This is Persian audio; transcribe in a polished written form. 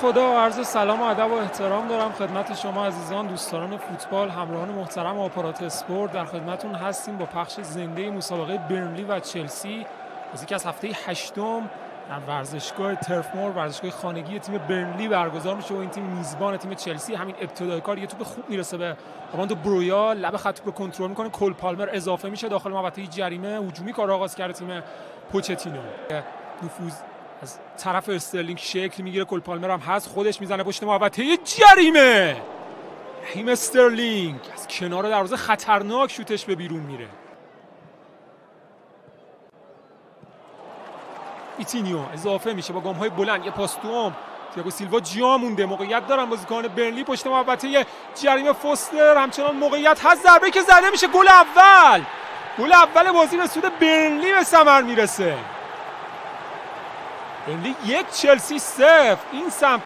خدا، عرض سلام و ادب و احترام دارم خدمت شما عزیزان دوستان فوتبال، همراهان محترم آپارات اسپورت. در خدمتون هستیم با پخش زنده مسابقه برنلی و چلسی، بازی که از هفته هشتم در ورزشگاه ترف مور، ورزشگاه خانگی تیم برنلی برگزار میشه و این تیم میزبان تیم چلسی. همین ابتدای کار یه توپ خوب میرسه به آواندو برویا، لب خط توپ کنترل میکنه، کول پالمر اضافه میشه داخل محوطه جریمه. هجومی کار آغاز کرده تیم پوچتینو، نفوذ از طرف استرلینگ شکل میگیره، کول پالمر هم هست، خودش میزنه پشت محوطه جریمه. رحیم استرلینگ از کنار دروازه خطرناک شوتش به بیرون میره. ایتینیو اضافه میشه با گام‌های بلند، یه پاس دوم، تییاگو سیلوا جا مونده، موقعیت دارن بازیکن برنلی پشت محوطه جریمه. فوستر همچنان موقعیت هست، ضربه که زده میشه، گل اول بازی رسید برنلی به ثمر میرسه. برنلی 1 چلسی 0. این سمت